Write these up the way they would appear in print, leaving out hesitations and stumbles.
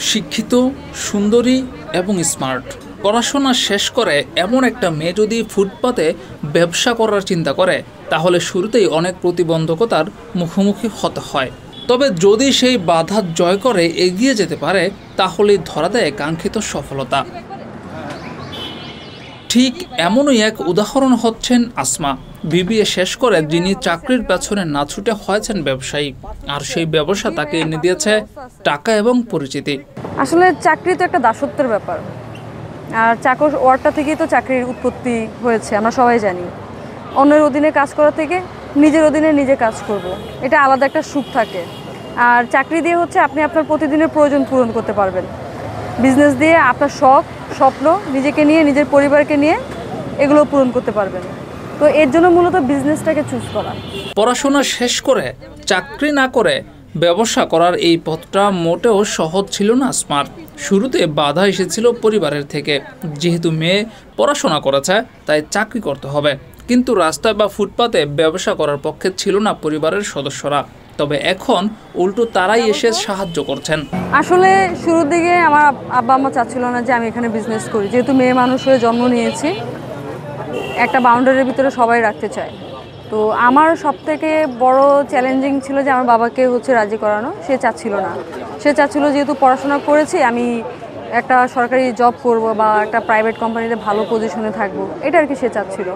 শিক্ষিত, সুন্দরী এবং স্মার্ট। পড়াশোনা শেষ করে এমন একটা মেয়ে যদি ফুটপাতে ব্যবসা করার চিন্তা করে, তাহলে শুরুতেই অনেক প্রতিবন্ধকতার মুখোমুখি হতে হয়। তবে যদি সেই বাধা জয় করে এগিয়ে যেতে পারে, তাহলেই ধরা দেয় কাঙ্ক্ষিত সফলতা। ঠিক এমনই এক উদাহরণ হচ্ছেন আসমা। বিবিএ শেষ করে যিনি চাকরির পেছনে না ছুটে হয়েছেন ব্যবসায়ী, আর সেই ব্যবসা তাকে এনে দিয়েছে টাকা এবং পরিচিতি। আসলে চাকরি তো একটা দাসত্বের ব্যাপার, আর চাকর ওয়ার্ডটা থেকেই তো চাকরির উৎপত্তি হয়েছে, আমরা সবাই জানি। অন্যের অধীনে কাজ করা থেকে নিজের অধীনে নিজে কাজ করব, এটা আলাদা একটা সুখ থাকে। আর চাকরি দিয়ে হচ্ছে আপনি আপনার প্রতিদিনের প্রয়োজন পূরণ করতে পারবেন। বিজনেস দিয়ে আপনার শখ, স্বপ্ন, নিজেকে নিয়ে, নিজের পরিবারকে নিয়ে এগুলো পূরণ করতে পারবেন। তো এর জন্য মূলত বিজনেসটাকে চুজ করা। পড়াশোনা শেষ করে চাকরি না করে ব্যবসা করার এই পথটা মোটেও সহজ ছিল না আসমার। শুরুতে বাধা এসেছিল পরিবারের থেকে, যেহেতু মেয়ে পড়াশোনা করেছে তাই চাকরি করতে হবে। কিন্তু রাস্তায় বা ফুটপাতে ব্যবসা করার পক্ষে ছিল না পরিবারের সদস্যরা। তবে এখন উল্টো তারাই এসে সাহায্য করছেন। আসলে শুরুর দিকে আমার আব্বা আম্মা চাচ্ছিল না যে আমি এখানে বিজনেস করি, যেহেতু মেয়ে মানুষ হয়ে জন্ম নিয়েছি, একটা বাউন্ডারির ভিতরে সবাই রাখতে চায়। তো আমার সবথেকে বড় চ্যালেঞ্জিং ছিল যে আমার বাবাকে হচ্ছে রাজি করানো। সে চাচ্ছিল না, সে চাচ্ছিল যেহেতু পড়াশোনা করেছি আমি একটা সরকারি জব করব বা একটা প্রাইভেট কোম্পানিতে ভালো পজিশনে থাকবো, এটা আর কি সে চাচ্ছিল।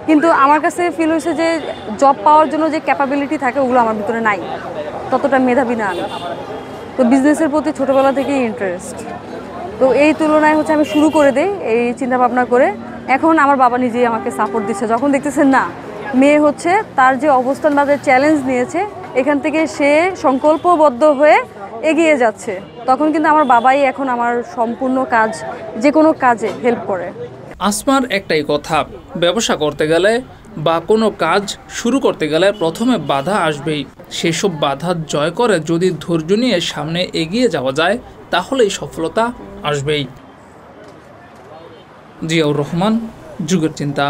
কিন্তু আমার কাছে ফিল হয়েছে যে জব পাওয়ার জন্য যে ক্যাপাবিলিটি থাকে ওগুলো আমার ভিতরে নাই, ততটা মেধাবী না আমি। তো বিজনেসের প্রতি ছোটোবেলা থেকেই ইন্টারেস্ট। তো এই তুলনায় হচ্ছে আমি শুরু করে দিই এই চিন্তাভাবনা করে। এখন আমার বাবা নিজেই আমাকে সাপোর্ট দিচ্ছে, যখন দেখতেছেন না মেয়ে হচ্ছে তার যে অবস্থান বা যে চ্যালেঞ্জ নিয়েছে এখান থেকে সে সংকল্পবদ্ধ হয়ে এগিয়ে যাচ্ছে, তখন কিন্তু আমার বাবাই এখন আমার সম্পূর্ণ কাজ, যে কোনো কাজে হেল্প করে। আসমার একটাই কথা, ব্যবসা করতে গেলে বা কোনো কাজ শুরু করতে গেলে প্রথমে বাধা আসবেই। সেসব বাধা জয় করে যদি ধৈর্য নিয়ে সামনে এগিয়ে যাওয়া যায়, তাহলেই সফলতা আসবেই। জিয়াউর রহমান, যুগের চিন্তা।